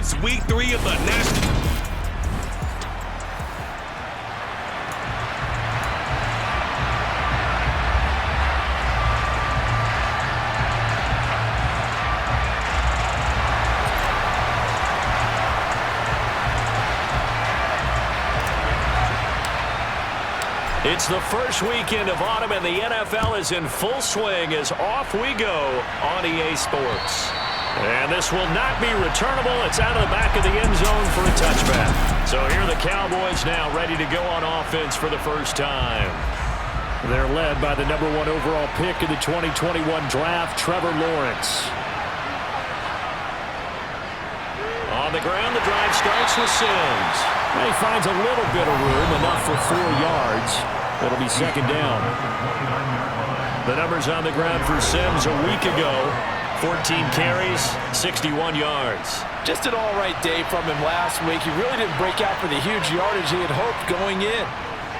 It's week 3 of the National. It's the first weekend of autumn, and the NFL is in full swing as off we go on EA Sports. And this will not be returnable. It's out of the back of the end zone for a touchback. So here are the Cowboys now ready to go on offense for the first time. They're led by the #1 overall pick in the 2021 draft, Trevor Lawrence. On the ground, the drive starts with Sims. And he finds a little bit of room, enough for 4 yards. It'll be second down. The numbers on the ground for Sims a week ago. 14 carries, 61 yards. Just an all-right day from him last week. He really didn't break out for the huge yardage he had hoped going in.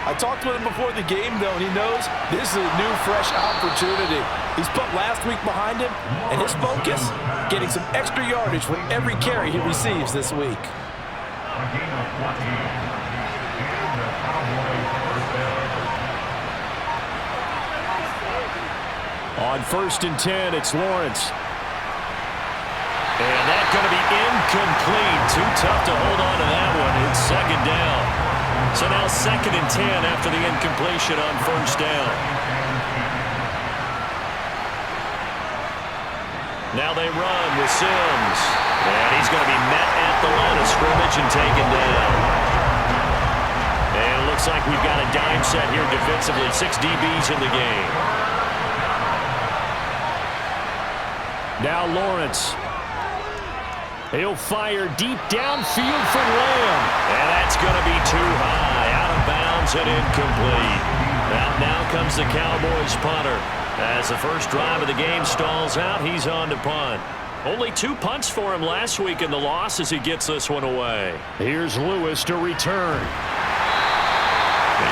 I talked with him before the game, though, and he knows this is a new, fresh opportunity. He's put last week behind him, and his focus, getting some extra yardage with every carry he receives this week. On 1st and 10, it's Lawrence. And that's going to be incomplete. Too tough to hold on to that one. It's second down. So now 2nd and 10 after the incompletion on 1st down. Now they run with Sims. And he's going to be met at the line of scrimmage and taken down. And it looks like we've got a dime set here defensively. 6 DBs in the game. Now Lawrence. He'll fire deep downfield for Lamb. And that's going to be too high. Out of bounds and incomplete. Now comes the Cowboys punter. As the first drive of the game stalls out, he's on to punt. Only 2 punts for him last week in the loss as he gets this one away. Here's Lewis to return.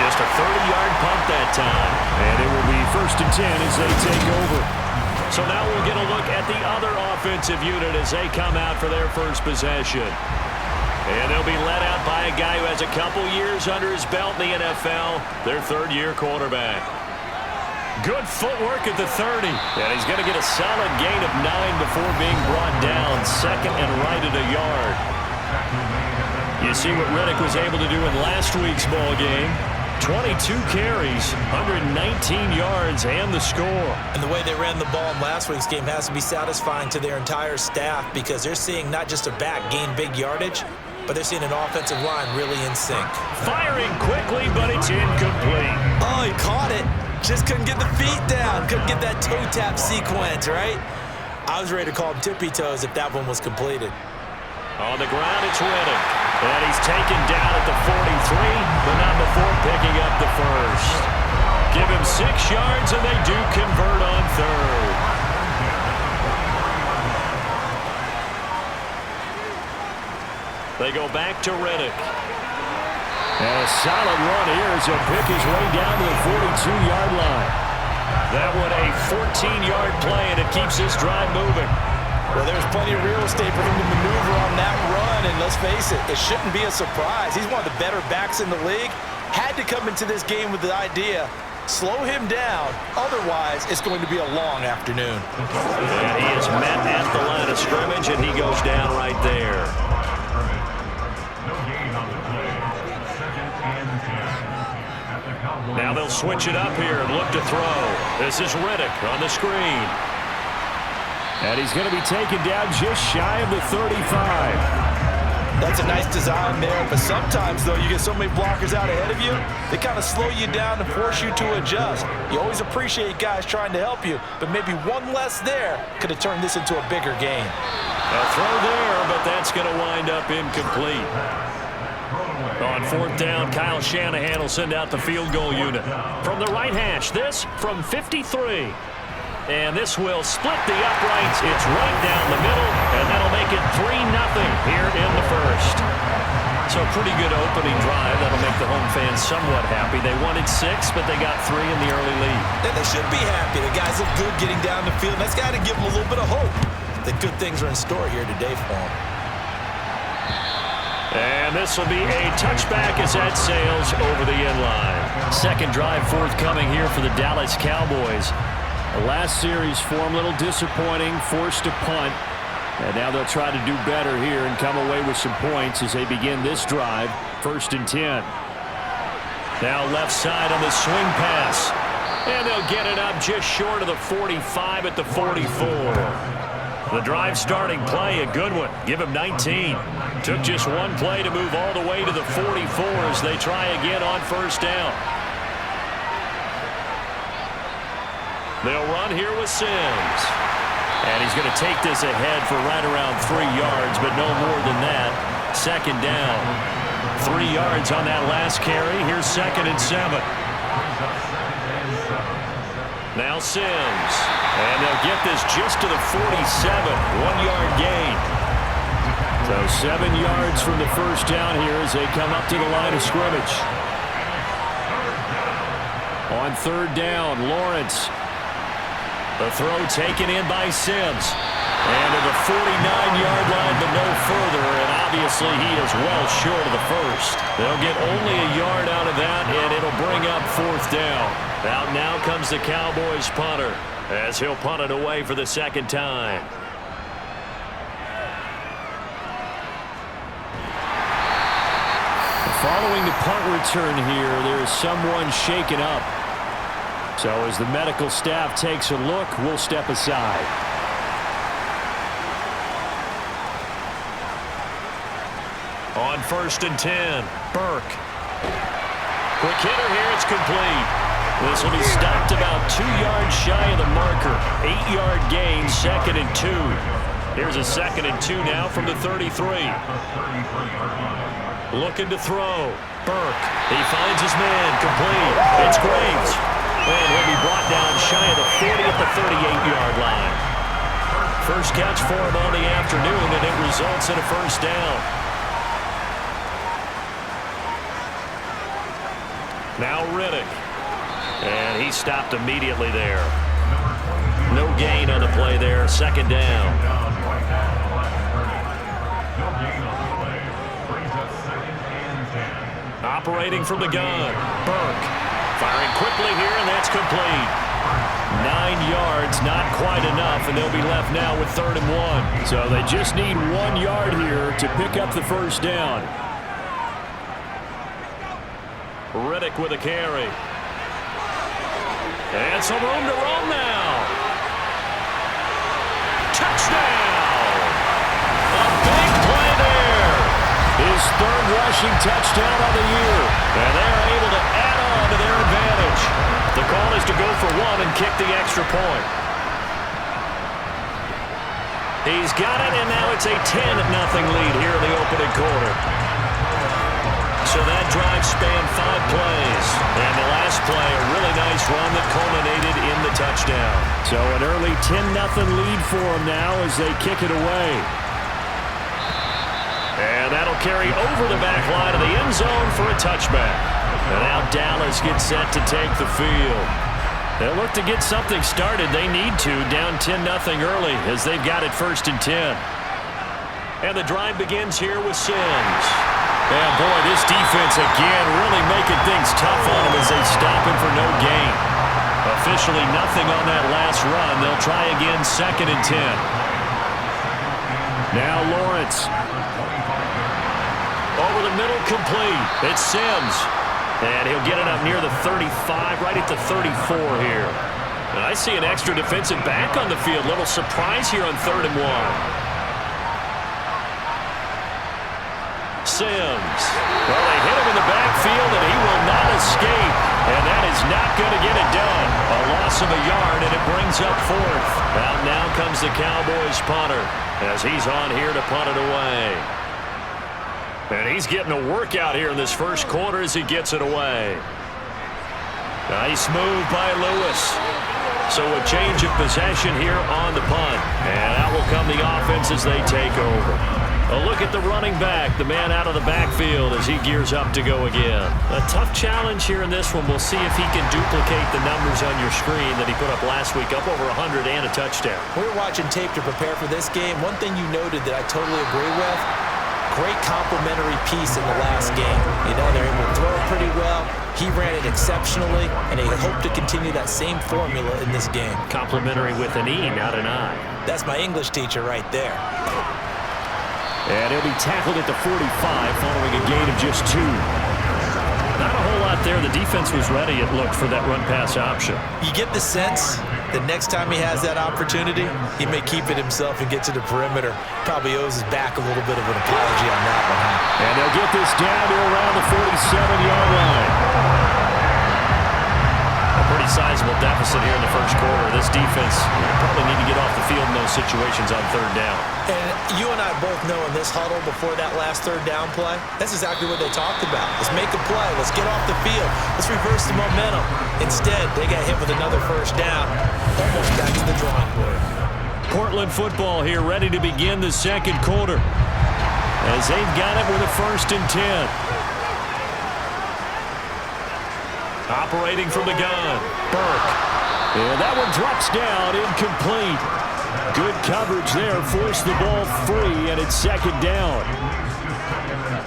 Just a 30-yard punt that time. And it will be 1st and 10 as they take over. So now we'll get a look at the other offensive unit as they come out for their first possession. And they'll be led out by a guy who has a couple years under his belt in the NFL, their 3rd-year quarterback. Good footwork at the 30. And he's going to get a solid gain of 9 before being brought down. 2nd and right at a yard. You see what Riddick was able to do in last week's ball game. 22 carries, 119 yards, and the score. And the way they ran the ball in last week's game has to be satisfying to their entire staff because they're seeing not just a back gain big yardage, but they're seeing an offensive line really in sync. Firing quickly, but it's incomplete. Oh, he caught it. Just couldn't get the feet down. Couldn't get that toe tap sequence, right? I was ready to call him tippy toes if that one was completed. On the ground, it's Riddick. And he's taken down at the 43, but not before picking up the first. Give him 6 yards, and they do convert on 3rd. They go back to Riddick. And a solid run here as he'll pick his way down to the 42-yard line. That one a 14-yard play, and it keeps this drive moving. Well, there's plenty of real estate for him to maneuver on that run, and let's face it, it shouldn't be a surprise. He's one of the better backs in the league. Had to come into this game with the idea, slow him down, otherwise it's going to be a long afternoon. And he is met at the line of scrimmage, and he goes down right there. Now they'll switch it up here and look to throw. This is Riddick on the screen. And he's going to be taken down just shy of the 35. That's a nice design there, but sometimes, though, you get so many blockers out ahead of you, they kind of slow you down and force you to adjust. You always appreciate guys trying to help you, but maybe one less there could have turned this into a bigger game. A throw there, but that's going to wind up incomplete. On 4th down, Kyle Shanahan will send out the field goal unit. From the right hash, this from 53. And this will split the uprights. It's right down the middle, and that'll make it 3-0 here in the first. So a pretty good opening drive. That'll make the home fans somewhat happy. They wanted 6, but they got 3 in the early lead. And they should be happy. The guys look good getting down the field. That's got to give them a little bit of hope that good things are in store here today for them. And this will be a touchback as that sails over the end line. Second drive forthcoming here for the Dallas Cowboys. The last series for them, a little disappointing, forced to punt. And now they'll try to do better here and come away with some points as they begin this drive. 1st and 10. Now left side on the swing pass. And they'll get it up just short of the 45 at the 44. The drive starting play, a good one. Give him 19. Took just one play to move all the way to the 44 as they try again on 1st down. They'll run here with Sims. And he's going to take this ahead for right around 3 yards, but no more than that. 2nd down. 3 yards on that last carry. Here's 2nd and 7. Now Sims. And they'll get this just to the 47. 1-yard gain. So 7 yards from the 1st down here as they come up to the line of scrimmage. On 3rd down, Lawrence. The throw taken in by Sims. And to the 49-yard line, but no further. And obviously he is well short of the 1st. They'll get only a yard out of that, and it'll bring up 4th down. Out now comes the Cowboys punter as he'll punt it away for the 2nd time. Following the punt return here, there is someone shaken up. So as the medical staff takes a look, we'll step aside. On 1st and 10, Burke. Quick hitter here, it's complete. This will be stopped about 2 yards shy of the marker. 8-yard gain, 2nd and 2. Here's a 2nd and 2 now from the 33. Looking to throw. Burke. He finds his man. Complete. It's Graves. And he'll be brought down shy of the 40 at the 38-yard line. First catch for him on the afternoon, and it results in a 1st down. Now Riddick. And he stopped immediately there. No gain on the play there. 2nd down. Operating from the gun. Burke. Firing quickly here, and that's complete. 9 yards, not quite enough, and they'll be left now with 3rd and 1. So they just need 1 yard here to pick up the 1st down. Riddick with a carry. And some room to run now. Touchdown! A big play there. His 3rd rushing touchdown of the year. And they're able to add on to their advantage. The call is to go for 1 and kick the extra point. He's got it, and now it's a 10-0 lead here in the opening quarter. So that drive spanned 5 plays. And the last play, a really nice run that culminated in the touchdown. So an early 10-0 lead for them now as they kick it away. And that'll carry over the back line of the end zone for a touchback. And now Dallas gets set to take the field. They'll look to get something started. They need to, down 10-0 early as they've got it 1st and 10. And the drive begins here with Sims. And boy, this defense again really making things tough on him as they stop him for no gain. Officially nothing on that last run. They'll try again 2nd and 10. Now Lawrence. Over the middle, complete. It's Sims. And he'll get it up near the 35, right at the 34 here. And I see an extra defensive back on the field. Little surprise here on 3rd and 1. Sims. Well, they hit him in the backfield, and he will not escape. And that is not going to get it done. A loss of a yard, and it brings up 4th. Out now comes the Cowboys punter as he's on here to punt it away. And he's getting a workout here in this 1st quarter as he gets it away. Nice move by Lewis. So a change of possession here on the punt. And out will come the offense as they take over. A look at the running back, the man out of the backfield as he gears up to go again. A tough challenge here in this one. We'll see if he can duplicate the numbers on your screen that he put up last week, up over 100 and a touchdown. We were watching tape to prepare for this game. One thing you noted that I totally agree with, great complementary piece in the last game. You know, they're able to throw it pretty well. He ran it exceptionally, and they hope to continue that same formula in this game. Complimentary with an E, not an I. That's my English teacher right there. And he'll be tackled at the 45 following a gain of just 2. Not a whole lot there. The defense was ready, it looked, for that run-pass option. You get the sense that next time he has that opportunity, he may keep it himself and get to the perimeter. Probably owes his back a little bit of an apology on that one. Huh? And they'll get this down to around the 47-yard line. A pretty sizable deficit here in the first quarter. This defense probably need to get off the field in those situations on third down. And you and I both know in this huddle before that last third down play, that's exactly what they talked about. Let's make a play. Let's get off the field. Let's reverse the momentum. Instead, they got hit with another first down. Almost back to the drawing board. Portland football here, ready to begin the second quarter, as they've got it with a 1st and 10. Operating from the gun, Burke. And that one drops down, incomplete. Good coverage there, forced the ball free, and it's 2nd down.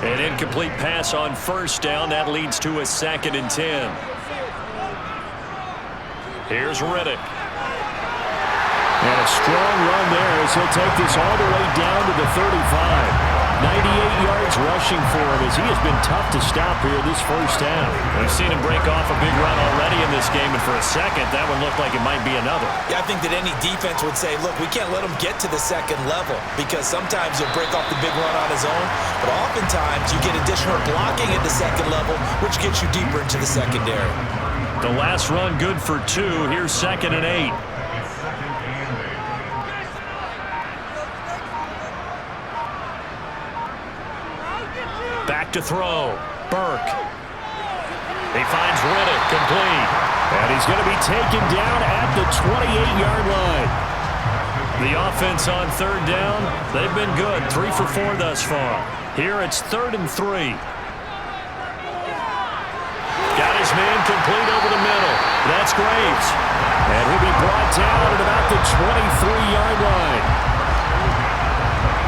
An incomplete pass on 1st down. That leads to a 2nd and 10. Here's Riddick. And a strong run there as he'll take this all the way down to the 35. 98 yards rushing for him as he has been tough to stop here this first half. We've seen him break off a big run already in this game, and for a second, that one looked like it might be another. Yeah, I think that any defense would say, look, we can't let him get to the second level because sometimes he'll break off the big run on his own, but oftentimes you get additional blocking at the second level, which gets you deeper into the secondary. The last run good for 2. Here's 2nd and 8. Back to throw. Burke. He finds Riddick, complete. And he's going to be taken down at the 28-yard line. The offense on third down, they've been good. 3 for 4 thus far. Here it's 3rd and 3. Got his man complete over the middle. That's Graves. And he'll be brought down at about the 23-yard line.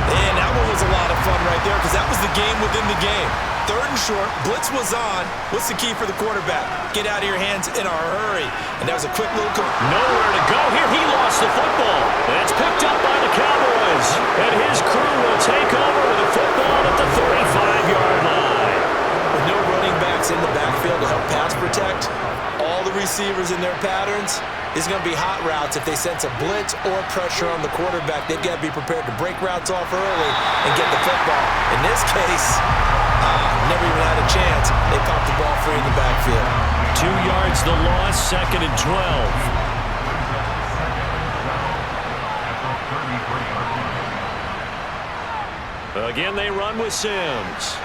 And that one was a lot of fun right there because that was the game within the game. 3rd and short, blitz was on. What's the key for the quarterback? Get out of your hands in a hurry. And that was a quick little... Nowhere to go here. He lost the football. And it's picked up by the Cowboys. And his crew will take over with the football at the 35-yard line. With no running backs in the backfield to help pass protect, all the receivers in their patterns, it's going to be hot routes if they sense a blitz or pressure on the quarterback. They've got to be prepared to break routes off early and get the football. In this case, never even had a chance. They popped the ball free in the backfield. 2 yards the loss, 2nd and 12. Again, they run with Sims.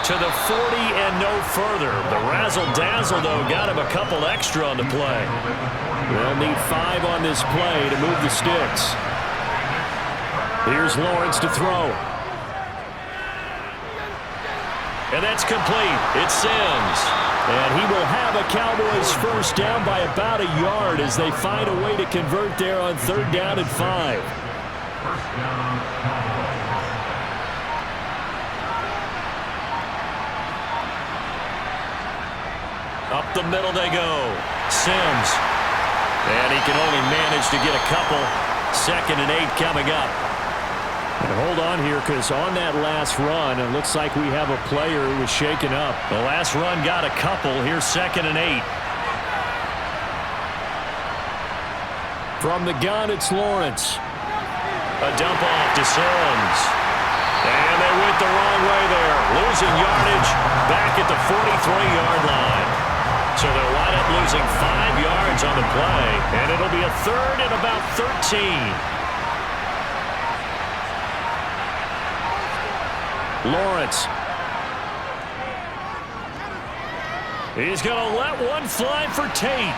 To the 40 and no further. The razzle-dazzle, though, got him a couple extra on the play. They'll need 5 on this play to move the sticks. Here's Lawrence to throw. And that's complete. It's Sims. And he will have a Cowboys first down by about a yard as they find a way to convert there on 3rd down and 5. Up the middle they go. Sims. And he can only manage to get a couple. 2nd and 8 coming up. And hold on here because on that last run, it looks like we have a player who was shaken up. The last run got a couple. Here's 2nd and 8. From the gun, it's Lawrence. A dump off to Sims. And they went the wrong way there. Losing yardage back at the 43-yard line. So they'll wind up losing 5 yards on the play, and it'll be a 3rd and about 13. Lawrence. He's going to let one fly for Tate.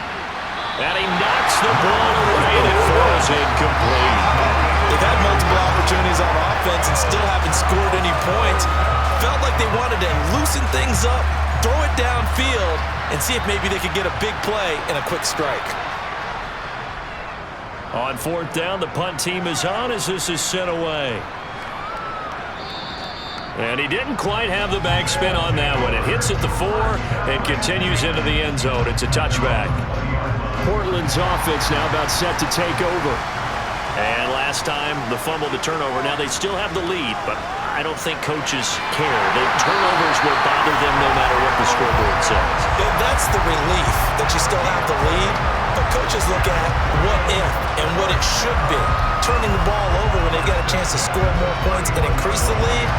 And he knocks the ball away, and it falls incomplete. They've had multiple opportunities on offense and still haven't scored any points. Felt like they wanted to loosen things up, throw it downfield, and see if maybe they could get a big play and a quick strike. On 4th down, the punt team is on as this is sent away. And he didn't quite have the backspin on that one. It hits at the 4 and continues into the end zone. It's a touchback. Portland's offense now about set to take over. And last time, the fumble, the turnover. Now they still have the lead, but I don't think coaches care. The turnovers will bother them no matter what the scoreboard says. That's the relief that you still have the lead, but coaches look at what if and what it should be. Turning the ball over when they get a chance to score more points and increase the lead,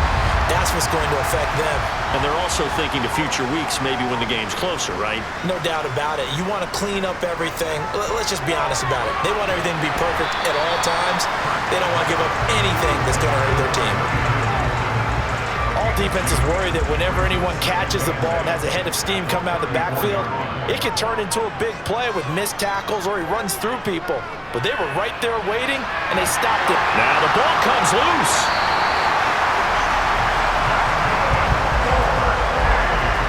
that's what's going to affect them. And they're also thinking to future weeks, maybe when the game's closer, right? No doubt about it. You want to clean up everything. Let's just be honest about it. They want everything to be perfect at all times. They don't want to give up anything that's going to hurt their team. All defenses worry that whenever anyone catches the ball and has a head of steam come out of the backfield, it can turn into a big play with missed tackles or he runs through people. But they were right there waiting, and they stopped it. Now the ball comes loose.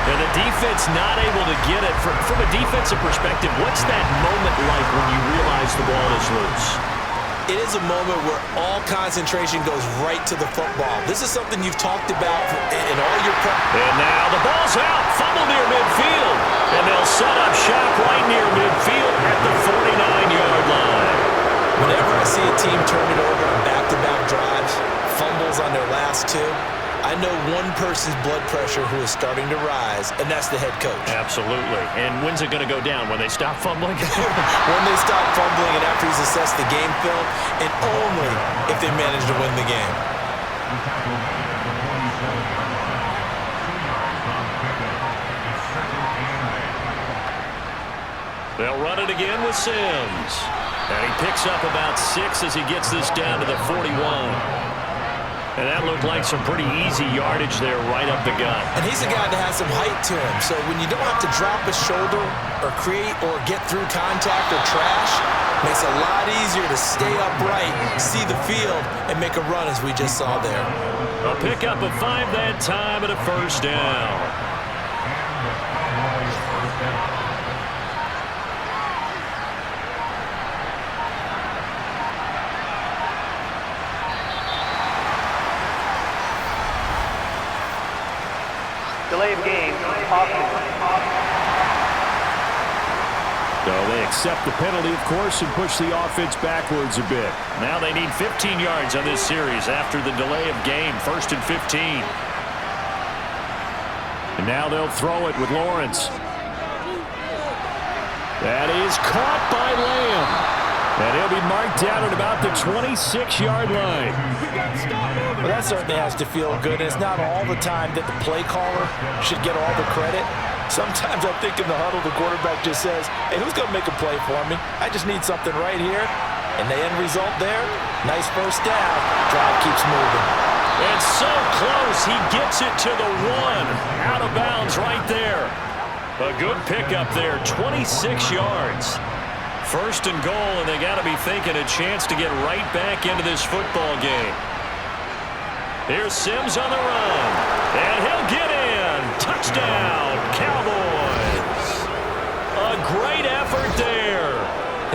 And the defense not able to get it. From a defensive perspective, what's that moment like when you realize the ball is loose? It is a moment where all concentration goes right to the football. This is something you've talked about in all your prep. And now the ball's out. Fumble near midfield. And they'll set up shop right near midfield at the 49-yard line. Whenever I see a team turn it over on back-to-back drives, fumbles on their last two, I know one person's blood pressure who is starting to rise, and that's the head coach. Absolutely. And when's it going to go down? When they stop fumbling? When they stop fumbling and after he's assessed the game film, and only if they manage to win the game. They'll run it again with Sims. And he picks up about 6 as he gets this down to the 41. And that looked like some pretty easy yardage there right up the gut. And he's a guy that has some height to him. So when you don't have to drop a shoulder or create or get through contact or trash, makes it a lot easier to stay upright, see the field, and make a run as we just saw there. A pickup of 5 that time and a first down. Delay of game, So they accept the penalty, of course, and push the offense backwards a bit. Now they need 15 yards on this series after the delay of game, 1st and 15. And now they'll throw it with Lawrence. That is caught by Lamb. And he'll be marked down at about the 26-yard line. Well, that certainly has to feel good. It's not all the time that the play caller should get all the credit. Sometimes I think in the huddle, the quarterback just says, hey, who's going to make a play for me? I just need something right here. And the end result there, nice first down. Drive keeps moving. It's so close. He gets it to the 1. Out of bounds right there. A good pickup there, 26 yards. 1st and goal, and they got to be thinking a chance to get right back into this football game. Here's Sims on the run, and he'll get in. Touchdown, Cowboys. A great effort there.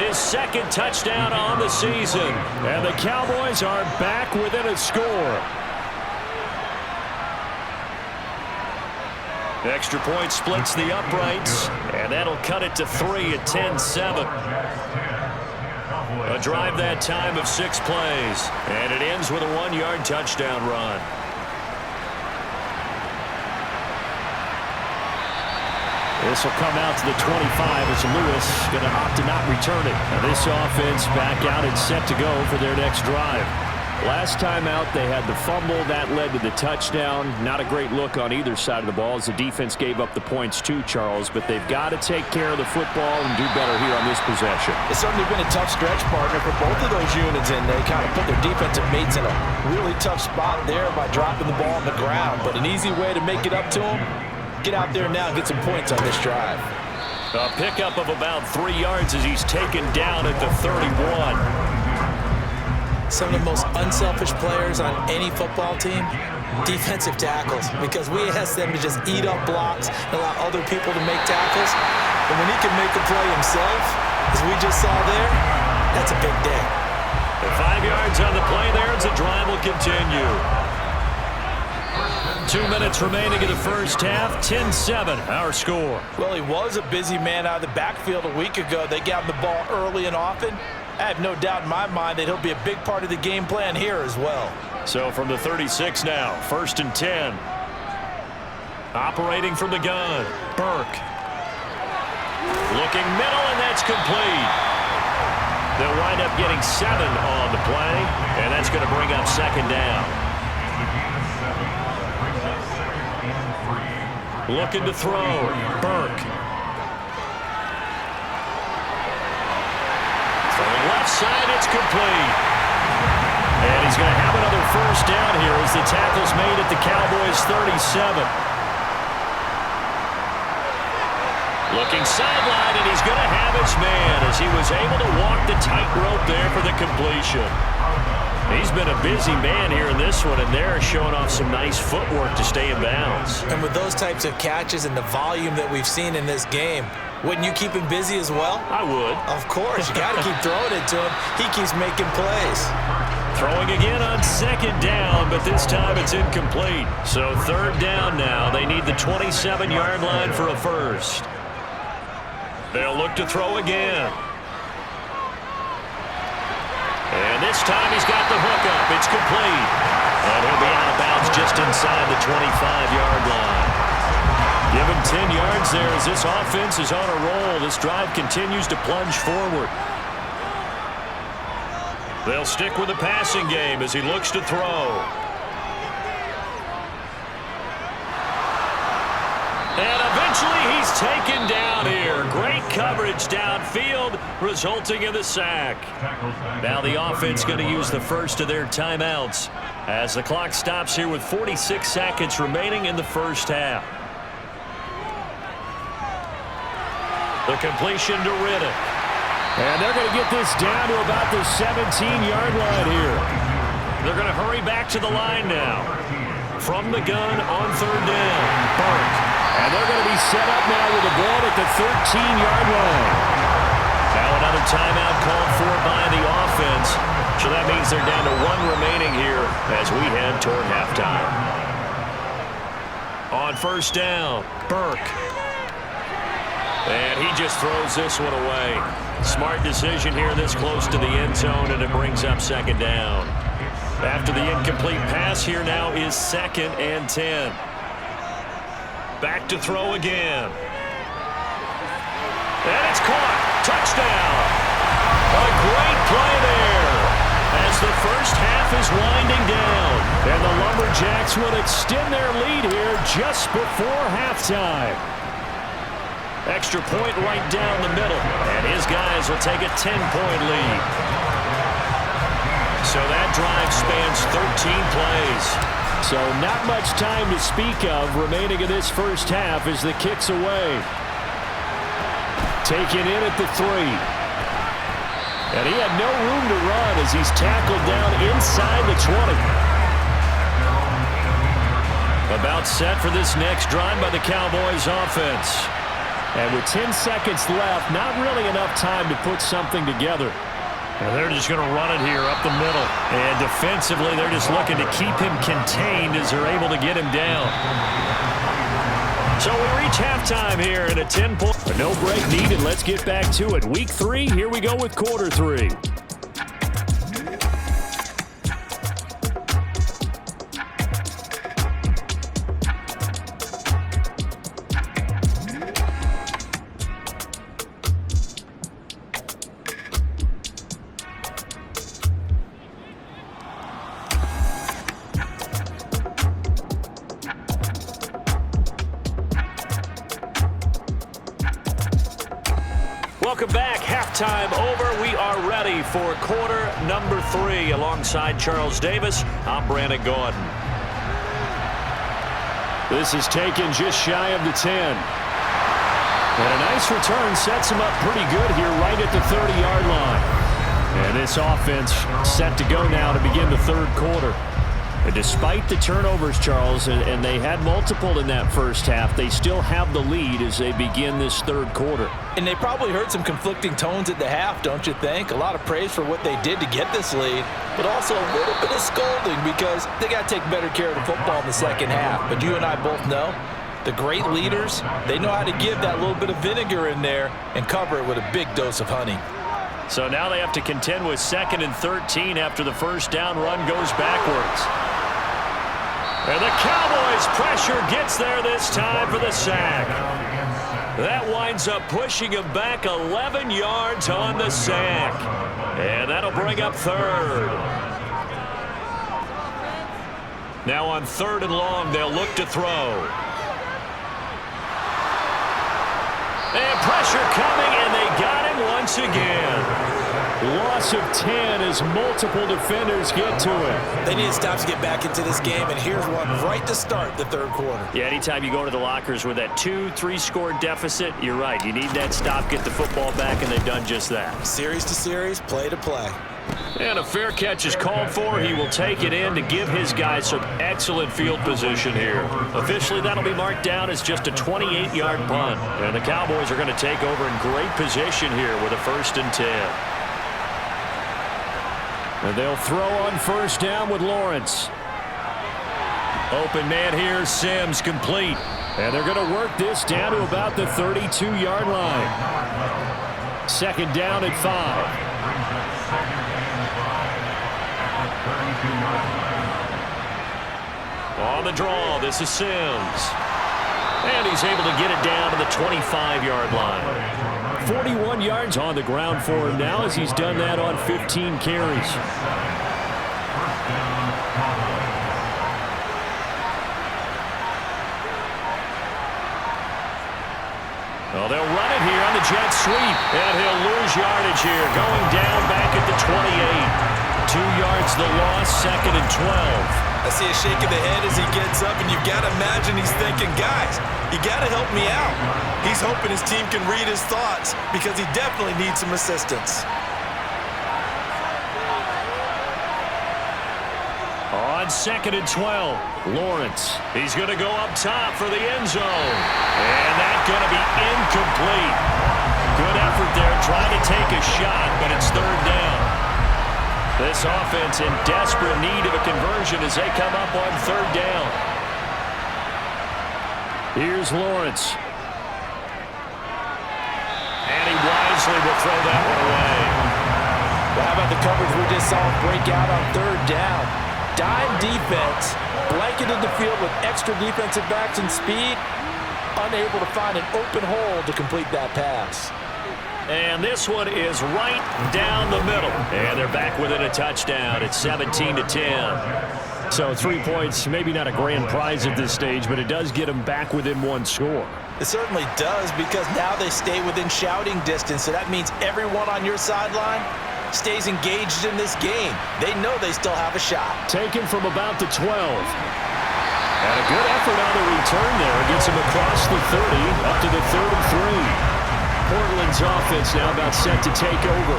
His 2nd touchdown on the season, and the Cowboys are back within a score. Extra point splits the uprights, and that'll cut it to 3 at 10-7. A drive that time of 6 plays, and it ends with a 1-yard touchdown run. This will come out to the 25 as Lewis going to opt to not return it. Now this offense back out and set to go for their next drive. Last time out, they had the fumble. That led to the touchdown. Not a great look on either side of the ball as the defense gave up the points too, Charles. But they've got to take care of the football and do better here on this possession. It's certainly been a tough stretch, partner, for both of those units, and they kind of put their defensive mates in a really tough spot there by dropping the ball on the ground. But an easy way to make it up to them, get out there now and get some points on this drive. A pickup of about 3 yards as he's taken down at the 31. Some of the most unselfish players on any football team, defensive tackles, because we ask them to just eat up blocks and allow other people to make tackles. But when he can make a play himself, as we just saw there, that's a big day. The 5 yards on the play there as the drive will continue. 2 minutes remaining in the first half. 10-7, our score. Well, he was a busy man out of the backfield a week ago. They got him the ball early and often. I have no doubt in my mind that he'll be a big part of the game plan here as well. So from the 36 now, 1st and 10. Operating from the gun, Burke. Looking middle, and that's complete. They'll wind up getting 7 on the play, and that's going to bring up 2nd down. Looking to throw, Burke. From the left side, it's complete. And he's going to have another 1st down here as the tackle's made at the Cowboys' 37. Looking sideline, and he's going to have his man as he was able to walk the tightrope there for the completion. He's been a busy man here in this one, and they're showing off some nice footwork to stay in bounds. And with those types of catches and the volume that we've seen in this game, wouldn't you keep him busy as well? I would. Of course. You got to keep throwing it to him. He keeps making plays. Throwing again on 2nd down, but this time it's incomplete. So 3rd down now. They need the 27-yard line for a 1st. They'll look to throw again. And this time he's got the hook up. It's complete. And he'll be out of bounds just inside the 25-yard line. Give him 10 yards there as this offense is on a roll. This drive continues to plunge forward. They'll stick with the passing game as he looks to throw. And eventually he's taken down here. Great coverage downfield, resulting in the sack. Now the offense going to use the first of their timeouts as the clock stops here with 46 seconds remaining in the first half. The completion to Riddick. And they're going to get this down to about the 17-yard line here. They're going to hurry back to the line now. From the gun on 3rd down, Burke. And they're going to be set up now with the ball at the 13-yard line. Now another timeout called for by the offense. So that means they're down to 1 remaining here as we head toward halftime. On 1st down, Burke. And he just throws this one away. Smart decision here this close to the end zone, and it brings up 2nd down. After the incomplete pass, here now is 2nd and 10. Back to throw again. And it's caught. Touchdown. A great play there as the first half is winding down. And the Lumberjacks will extend their lead here just before halftime. Extra point right down the middle. And his guys will take a 10-point lead. So that drive spans 13 plays. So not much time to speak of remaining in this first half as the kick's away. Taken in at the 3. And he had no room to run as he's tackled down inside the 20. About set for this next drive by the Cowboys offense. And with 10 seconds left, not really enough time to put something together. And they're just going to run it here up the middle. And defensively, they're just looking to keep him contained as they're able to get him down. So we reach halftime here at a 10-point. No break needed. Let's get back to it. Week 3, here we go with quarter 3. Welcome back. Halftime over. We are ready for quarter number 3. Alongside Charles Davis, I'm Brandon Gordon. This is taken just shy of the 10. And a nice return sets him up pretty good here right at the 30-yard line. And this offense set to go now to begin the third quarter. And despite the turnovers, Charles, and they had multiple in that first half, they still have the lead as they begin this third quarter. And they probably heard some conflicting tones at the half, don't you think? A lot of praise for what they did to get this lead, but also a little bit of scolding because they got to take better care of the football in the second half. But you and I both know the great leaders, they know how to give that little bit of vinegar in there and cover it with a big dose of honey. So now they have to contend with 2nd and 13 after the first down run goes backwards. And the Cowboys' pressure gets there this time for the sack. That winds up pushing him back 11 yards on the sack. And that'll bring up 3rd. Now on 3rd and long, they'll look to throw. And pressure coming, and they got him once again. Loss of 10 as multiple defenders get to it. They need to stop to get back into this game, and here's one right to start the third quarter. Yeah, anytime you go to the lockers with that 2-3 score deficit, you're right. You need that stop, get the football back, and they've done just that. Series to series, play to play. And a fair catch is called for. He will take it in to give his guys some excellent field position here. Officially, that'll be marked down as just a 28-yard punt. And the Cowboys are going to take over in great position here with a 1st and 10. And they'll throw on 1st down with Lawrence. Open man here, Sims complete. And they're going to work this down to about the 32-yard line. 2nd down at 5. On the draw, this is Sims. And he's able to get it down to the 25-yard line. 41 yards on the ground for him now as he's done that on 15 carries. Well, they'll run it here on the jet sweep. And he'll lose yardage here, going down back at the 28. 2 yards the loss, 2nd and 12. I see a shake of the head as he gets up, and you've got to imagine he's thinking, guys, you got to help me out. He's hoping his team can read his thoughts because he definitely needs some assistance. On 2nd and 12, Lawrence. He's going to go up top for the end zone. And that's going to be incomplete. Good effort there, trying to take a shot, but it's 3rd down. This offense in desperate need of a conversion as they come up on 3rd down. Here's Lawrence. And he wisely will throw that one away. Well, how about the coverage we just saw break out on 3rd down? Dime defense, blanketed the field with extra defensive backs and speed, unable to find an open hole to complete that pass. And this one is right down the middle. And they're back within a touchdown. It's 17-10. So 3 points, maybe not a grand prize at this stage, but it does get them back within 1 score. It certainly does, because now they stay within shouting distance. So that means everyone on your sideline stays engaged in this game. They know they still have a shot. Taken from about the 12. And a good effort on the return there. Gets him across the 30, up to the 3rd and 3. Portland's offense now about set to take over.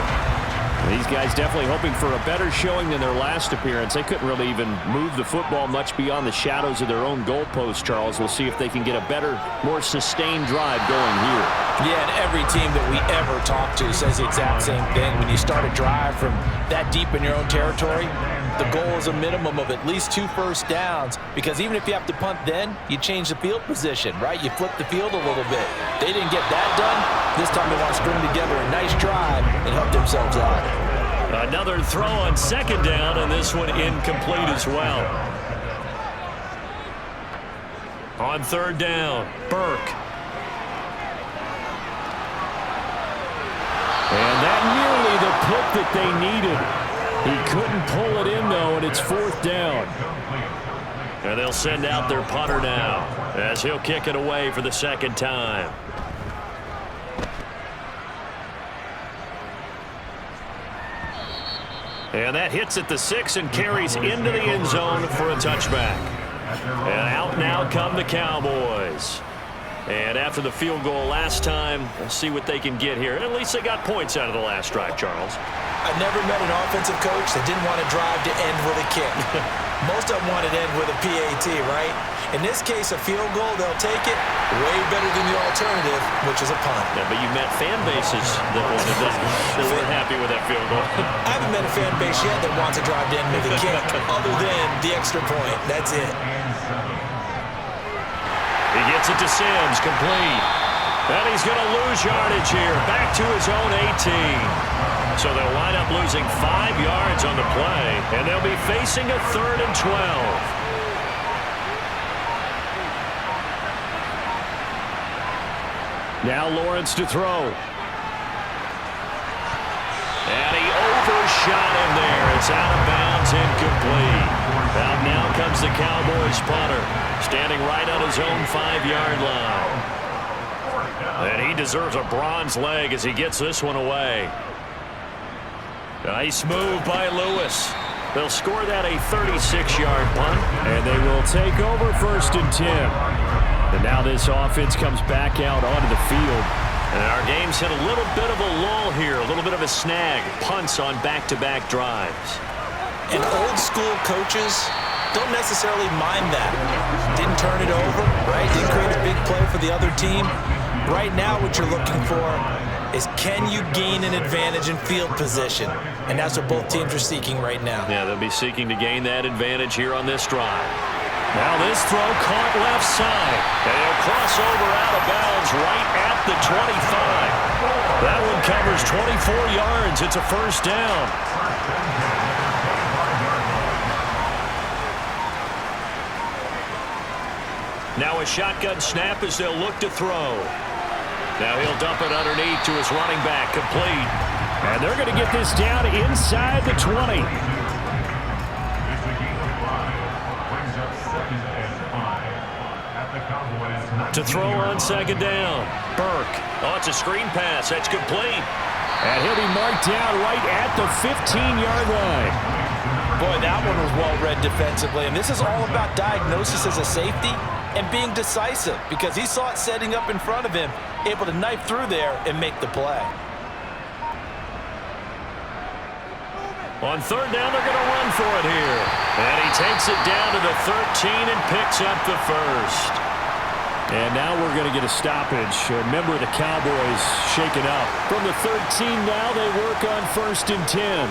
These guys definitely hoping for a better showing than their last appearance. They couldn't really even move the football much beyond the shadows of their own goalpost, Charles. We'll see if they can get a better, more sustained drive going here. Yeah, and every team that we ever talk to says the exact same thing. When you start a drive from that deep in your own territory, the goal is a minimum of at least 2 first downs, because even if you have to punt then, you change the field position, right? You flip the field a little bit. They didn't get that done. This time they want to string together a nice drive and help themselves out. Another throw on 2nd down, and this one incomplete as well. On 3rd down, Burke. And that nearly the pick that they needed. He couldn't pull it in, though, and it's 4th down. And they'll send out their punter now as he'll kick it away for the 2nd time. And that hits at the 6 and carries into the end zone for a touchback. And out now come the Cowboys. And after the field goal last time, let's see what they can get here. And at least they got points out of the last drive, Charles. I never met an offensive coach that didn't want to drive to end with a kick. Most of them want to end with a PAT, right? In this case, a field goal, they'll take it way better than the alternative, which is a punt. Yeah, but you met fan bases that weren't happy with that field goal. I haven't met a fan base yet that wants to drive to end with a kick other than the extra point. That's it. He gets it to Sims, complete. And he's going to lose yardage here, back to his own 18. So they'll wind up losing 5 yards on the play, and they'll be facing a 3rd and 12. Now Lawrence to throw. And he overshot him there. It's out of bounds, incomplete. Now comes the Cowboys punter, standing right on his own 5-yard line. And he deserves a bronze leg as he gets this one away. Nice move by Lewis. They'll score that a 36-yard punt, and they will take over 1st and 10. And now this offense comes back out onto the field. And our game's hit a little bit of a lull here, a little bit of a snag. Punts on back-to-back drives. And old-school coaches don't necessarily mind that. Didn't turn it over, right? Didn't create a big play for the other team. Right now what you're looking for is, can you gain an advantage in field position? And that's what both teams are seeking right now. Yeah, they'll be seeking to gain that advantage here on this drive. Now this throw caught left side. And he'll cross over out of bounds right at the 25. That one covers 24 yards. It's a 1st down. Now a shotgun snap as they'll look to throw. Now he'll dump it underneath to his running back, complete. And they're going to get this down inside the 20. To throw on 2nd down. Burke. Oh, it's a screen pass. That's complete. And he'll be marked down right at the 15-yard line. Boy, that one was well-read defensively. And this is all about diagnosis as a safety and being decisive, because he saw it setting up in front of him, able to knife through there and make the play. On 3rd down, they're going to run for it here. And he takes it down to the 13 and picks up the 1st. And now we're going to get a stoppage. Remember, the Cowboys shaken up. From the 13 now, they work on 1st and 10.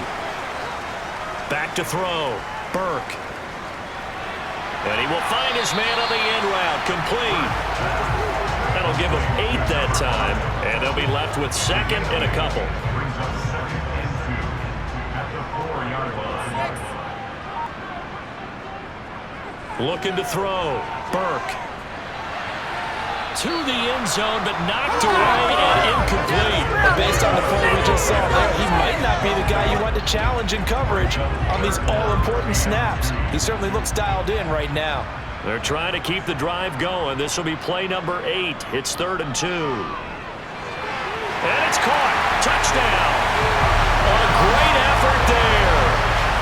Back to throw. Burke. And he will find his man on the end route. Complete. That'll give him 8 that time. And they'll be left with 2nd and a couple. Looking to throw. Burke. To the end zone, but knocked away and incomplete. Based on the play we just saw there, he might not be the guy you want to challenge in coverage on these all-important snaps. He certainly looks dialed in right now. They're trying to keep the drive going. This will be play number 8. It's 3rd and 2. And it's caught. Touchdown. A great effort there.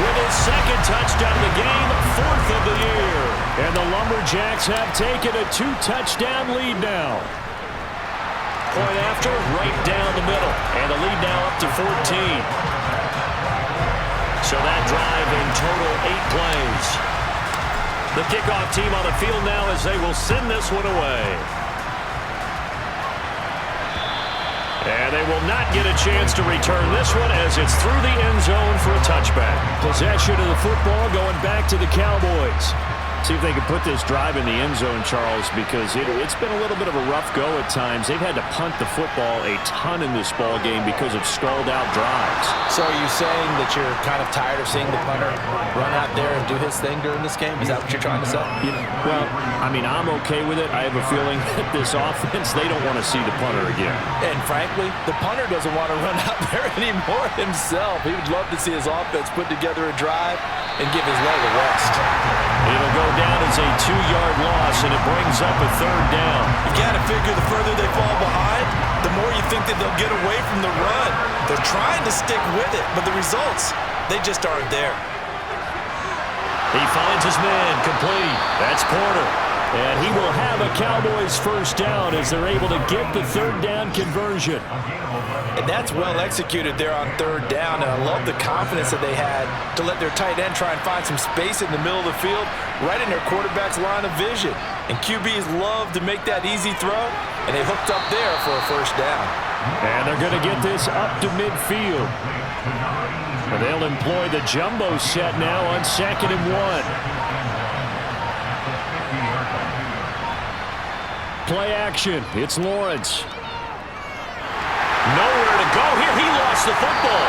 With his 2nd touchdown of the game, 4th of the year. And the Lumberjacks have taken a 2-touchdown lead now. Point after, right down the middle. And the lead now up to 14. So that drive in total 8 plays. The kickoff team on the field now as they will send this one away. And they will not get a chance to return this one as it's through the end zone for a touchback. Possession of the football going back to the Cowboys. See if they can put this drive in the end zone, Charles, because it's been a little bit of a rough go at times. They've had to punt the football a ton in this ball game because of stalled-out drives. So are you saying that you're kind of tired of seeing the punter run out there and do his thing during this game? Is that what you're trying to say? Well, I mean, I'm okay with it. I have a feeling that this offense, they don't want to see the punter again. And frankly, the punter doesn't want to run out there anymore himself. He would love to see his offense put together a drive and give his leg a rest. It'll go down as a 2-yard loss, and it brings up a 3rd down. You got to figure the further they fall behind, the more you think that they'll get away from the run. They're trying to stick with it, but the results, they just aren't there. He finds his man, complete. That's Porter. And he will have a Cowboys first down as they're able to get the third down conversion. And that's well executed there on third down. And I love the confidence that they had to let their tight end try and find some space in the middle of the field, right in their quarterback's line of vision. And QBs love to make that easy throw, and they hooked up there for a first down. And they're going to get this up to midfield. And they'll employ the jumbo set now on 2nd and 1. Play action. It's Lawrence. Nowhere to go here. He lost the football.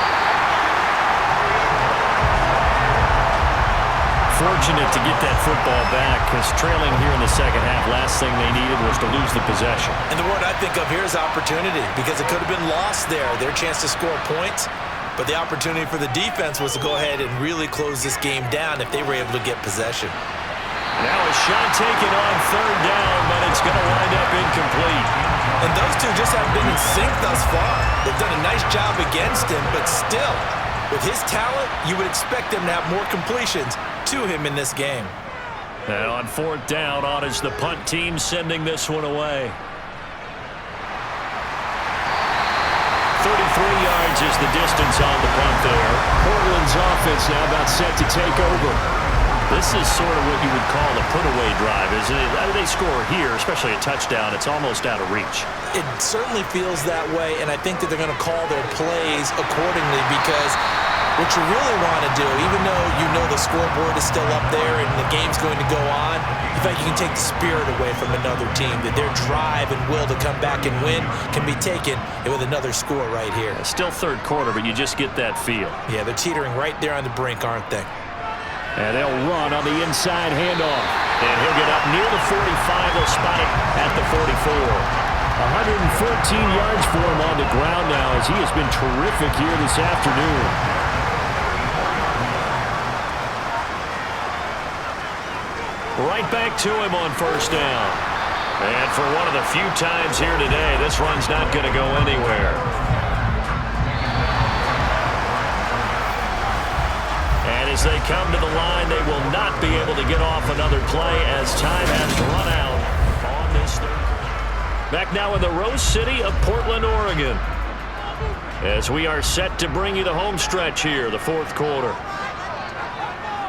Fortunate to get that football back because trailing here in the second half, last thing they needed was to lose the possession. And the word I think of here is opportunity, because it could have been lost there. Their chance to score points, but the opportunity for the defense was to go ahead and really close this game down if they were able to get possession. Now a shot taken on third down, but it's going to wind up incomplete. And those two just haven't been in sync thus far. They've done a nice job against him, but still, with his talent, you would expect them to have more completions to him in this game. And on 4th down, on is the punt team sending this one away. 33 yards is the distance on the punt there. Portland's offense now about set to take over. This is sort of what you would call a put-away drive, isn't it? I mean, they score here, especially a touchdown. It's almost out of reach. It certainly feels that way, and I think that they're going to call their plays accordingly, because what you really want to do, even though you know the scoreboard is still up there and the game's going to go on, you think you can take the spirit away from another team, that their drive and will to come back and win can be taken with another score right here. It's still third quarter, but you just get that feel. Yeah, they're teetering right there on the brink, aren't they? And they'll run on the inside handoff. And he'll get up near the 45. They'll spot it at the 44. 114 yards for him on the ground now, as he has been terrific here this afternoon. Right back to him on first down. And for one of the few times here today, this run's not going to go anywhere. As they come to the line, they will not be able to get off another play as time has run out on this third. Back now in the Rose City of Portland, Oregon, as we are set to bring you the home stretch here, the 4th quarter.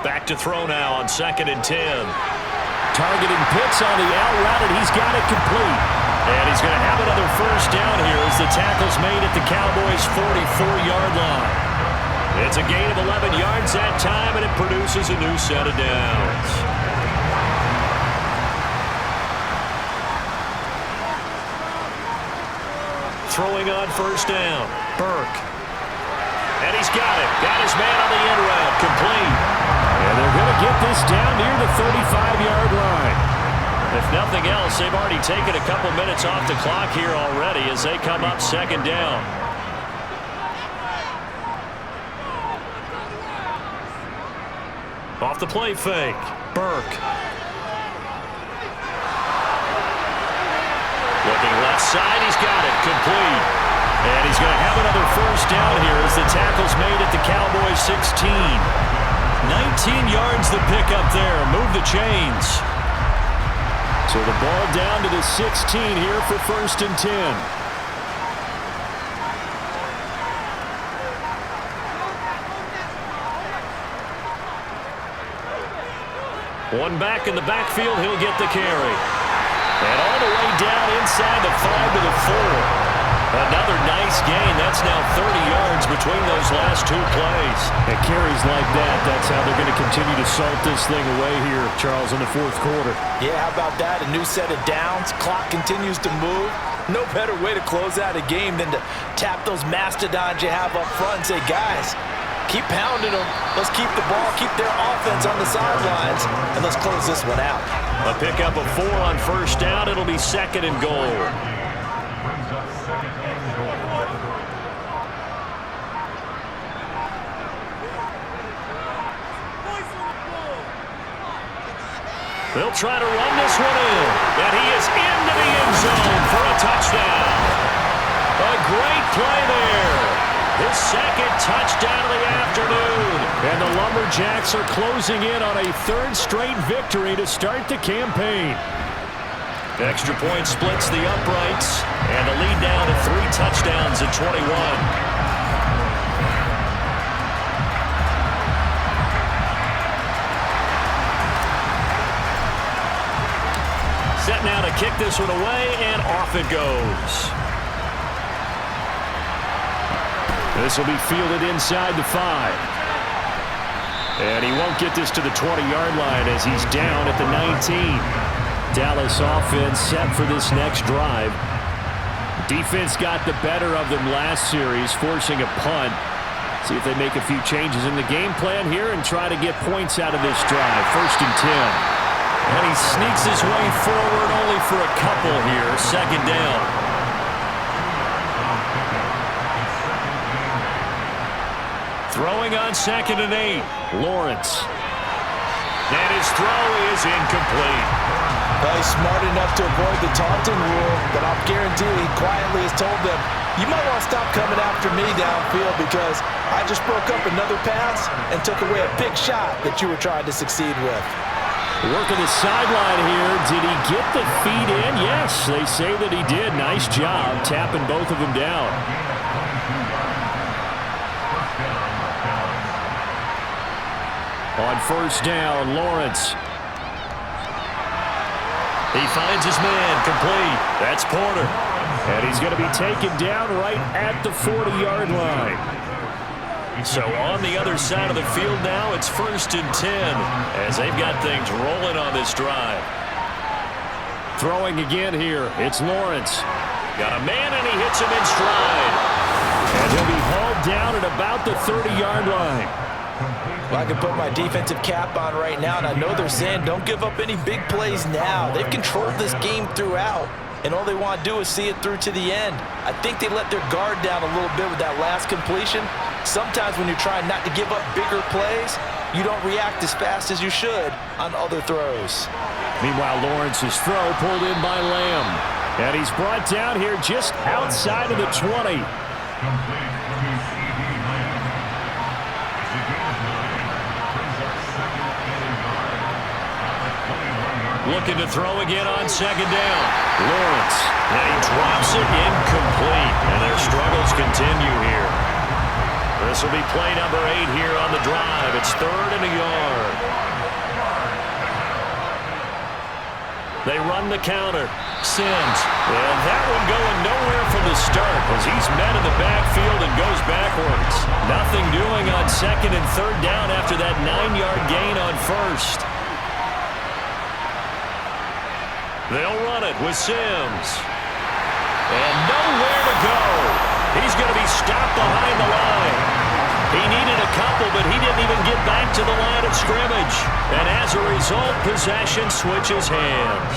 Back to throw now on 2nd and 10. Targeting Pitts on the out route, and he's got it complete. And he's going to have another first down here as the tackle's made at the Cowboys' 44-yard line. It's a gain of 11 yards that time, and it produces a new set of downs. Throwing on first down, Burke. And he's got it. Got his man on the end route, complete. And they're going to get this down near the 35-yard line. If nothing else, they've already taken a couple minutes off the clock here already as they come up 2nd down. Off the play fake, Burke. Looking left side, he's got it, complete. And he's going to have another first down here as the tackle's made at the Cowboys' 16. 19 yards the pickup there, move the chains. So the ball down to the 16 here for 1st and 10. One back in the backfield, he'll get the carry. And all the way down inside the 5 to the 4. Another nice gain. That's now 30 yards between those last two plays. And carries like that, that's how they're going to continue to salt this thing away here, Charles, in the 4th quarter. Yeah, how about that? A new set of downs. Clock continues to move. No better way to close out a game than to tap those mastodons you have up front and say, guys, keep pounding them. Let's keep the ball, keep their offense on the sidelines, and let's close this one out. A pickup of 4 on first down. It'll be 2nd and goal. They'll try to run this one in, and he is into the end zone for a touchdown. A great play there. his second touchdown of the afternoon. And the Lumberjacks are closing in on a third straight victory to start the campaign. Extra point splits the uprights, and the lead down to 3 touchdowns at 21. Set now to kick this one away, and off it goes. This will be fielded inside the 5. And he won't get this to the 20-yard line as he's down at the 19. Dallas offense set for this next drive. Defense got the better of them last series, forcing a punt. See if they make a few changes in the game plan here and try to get points out of this drive. 1st and 10. And he sneaks his way forward only for a couple here. 2nd down. Throwing on 2nd and 8. Lawrence. And his throw is incomplete. Well, he's smart enough to avoid the taunting rule, but I'll guarantee he quietly has told them, you might want to stop coming after me downfield because I just broke up another pass and took away a big shot that you were trying to succeed with. Working the sideline here. Did he get the feet in? Yes, they say that he did. Nice job tapping both of them down. On 1st down, Lawrence. He finds his man, complete. That's Porter. And he's going to be taken down right at the 40-yard line. So on the other side of the field now, it's 1st and 10 as they've got things rolling on this drive. Throwing again here, it's Lawrence. Got a man and he hits him in stride. And he'll be hauled down at about the 30-yard line. Well, I can put my defensive cap on right now, and I know they're saying don't give up any big plays now. They've controlled this game throughout, and all they want to do is see it through to the end. I think they let their guard down a little bit with that last completion. Sometimes when you're trying not to give up bigger plays, you don't react as fast as you should on other throws. Meanwhile, Lawrence's throw pulled in by Lamb. And he's brought down here just outside of the 20. Looking to throw again on 2nd down. Lawrence. And he drops it incomplete. And their struggles continue here. This will be play number 8 here on the drive. It's 3rd and a yard. They run the counter. Sims. And that one going nowhere from the start as he's met in the backfield and goes backwards. Nothing doing on 2nd and 3rd down after that 9-yard gain on 1st. They'll run it with Sims. And nowhere to go. He's going to be stopped behind the line. He needed a couple, but he didn't even get back to the line of scrimmage. And as a result, possession switches hands.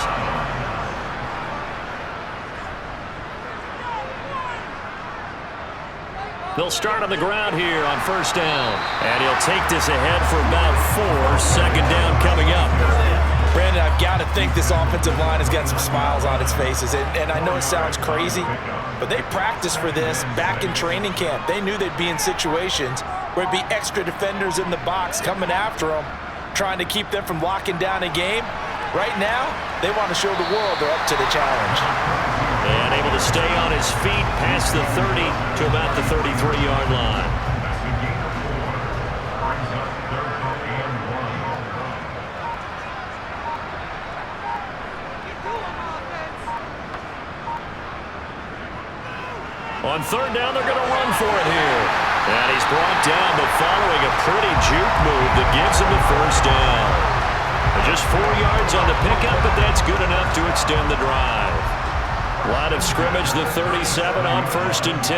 They'll start on the ground here on 1st down. And he'll take this ahead for about 4. 2nd down coming up. Brandon, I've got to think this offensive line has got some smiles on its faces. And I know it sounds crazy, but they practiced for this back in training camp. They knew they'd be in situations where it'd be extra defenders in the box coming after them, trying to keep them from locking down a game. Right now, they want to show the world they're up to the challenge. And able to stay on his feet past the 30 to about the 33-yard line. On 3rd down, they're going to run for it here. And he's brought down, but following a pretty juke move that gives him the 1st down. Just 4 yards on the pickup, but that's good enough to extend the drive. Line of scrimmage, the 37 on 1st and 10.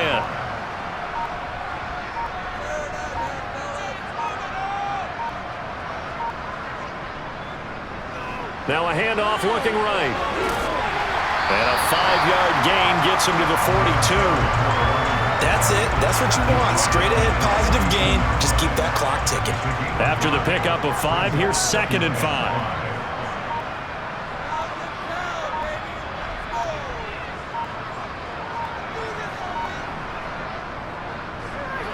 Now a handoff looking right. And a 5-yard gain gets him to the 42. That's it. That's what you want. Straight ahead, positive gain. Just keep that clock ticking. After the pickup of 5, here's 2nd and 5.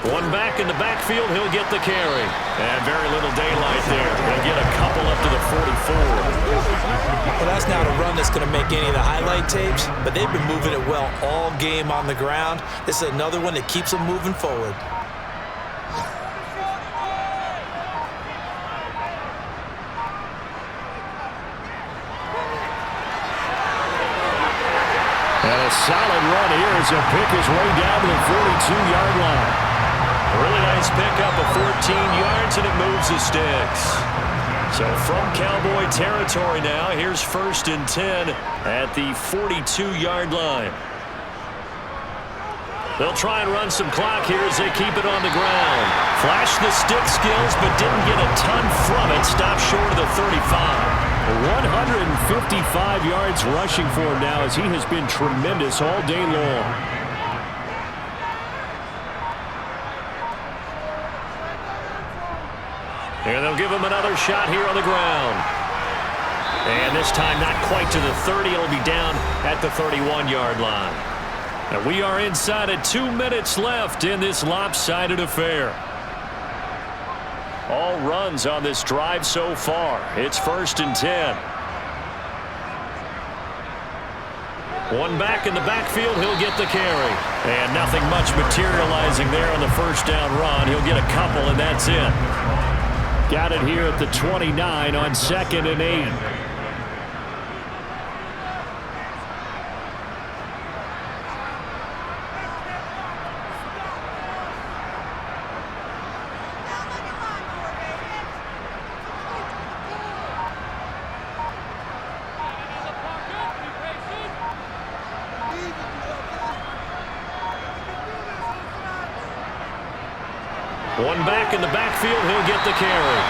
One back in the backfield, he'll get the carry. And very little daylight there. He'll get a couple up to the 44. Well, that's not a run that's going to make any of the highlight tapes, but they've been moving it well all game on the ground. This is another one that keeps them moving forward. And a solid run here as he'll pick his way down to the 42-yard line. A really nice pickup of 14 yards, and it moves the sticks. So from Cowboy territory now, here's 1st and 10 at the 42-yard line. They'll try and run some clock here as they keep it on the ground. Flash the stick skills, but didn't get a ton from it. Stopped short of the 35. 155 yards rushing for him now as he has been tremendous all day long. And they'll give him another shot here on the ground. And this time not quite to the 30. It'll be down at the 31-yard line. And we are inside of 2 minutes left in this lopsided affair. All runs on this drive so far. It's 1st and 10. One back in the backfield, he'll get the carry. And nothing much materializing there on the first down run. He'll get a couple, and that's it. Got it here at the 29 on 2nd and 8. One back in the backfield, he'll get the carry.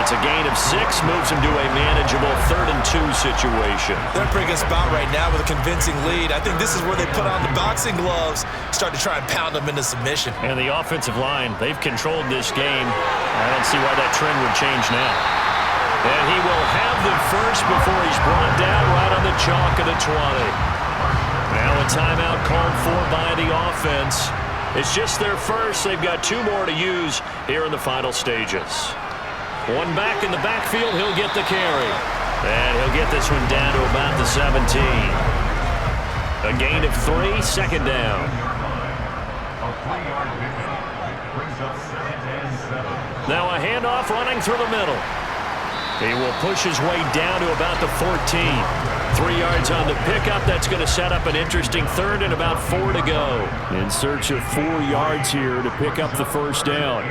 It's a gain of 6, moves him to a manageable 3rd and 2 situation. They're a pretty good spot right now with a convincing lead. I think this is where they put on the boxing gloves, start to try and pound them into submission. And the offensive line, they've controlled this game. I don't see why that trend would change now. And he will have the first before he's brought down right on the chalk of the 20. Now a timeout called for by the offense. It's just their first. They've got 2 more to use here in the final stages. One back in the backfield, he'll get the carry. And he'll get this one down to about the 17. A gain of 3, 2nd down. Now a handoff running through the middle. He will push his way down to about the 14. 3 yards on the pickup. That's going to set up an interesting 3rd and about 4 to go. In search of 4 yards here to pick up the first down.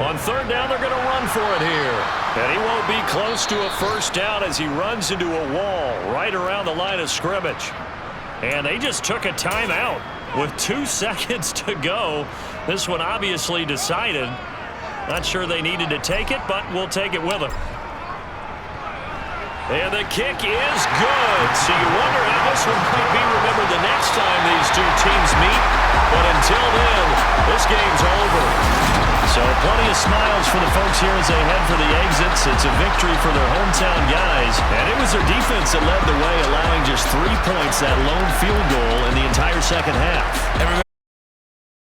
On 3rd down, they're going to run for it here. And he won't be close to a first down as he runs into a wall right around the line of scrimmage. And they just took a timeout with 2 seconds to go. This one obviously decided. Not sure they needed to take it, but we'll take it with them. And the kick is good. So you wonder how this one might be remembered the next time these 2 teams meet. But until then, this game's over. So plenty of smiles for the folks here as they head for the exits. It's a victory for their hometown guys. And it was their defense that led the way, allowing just 3 points, that lone field goal in the entire second half.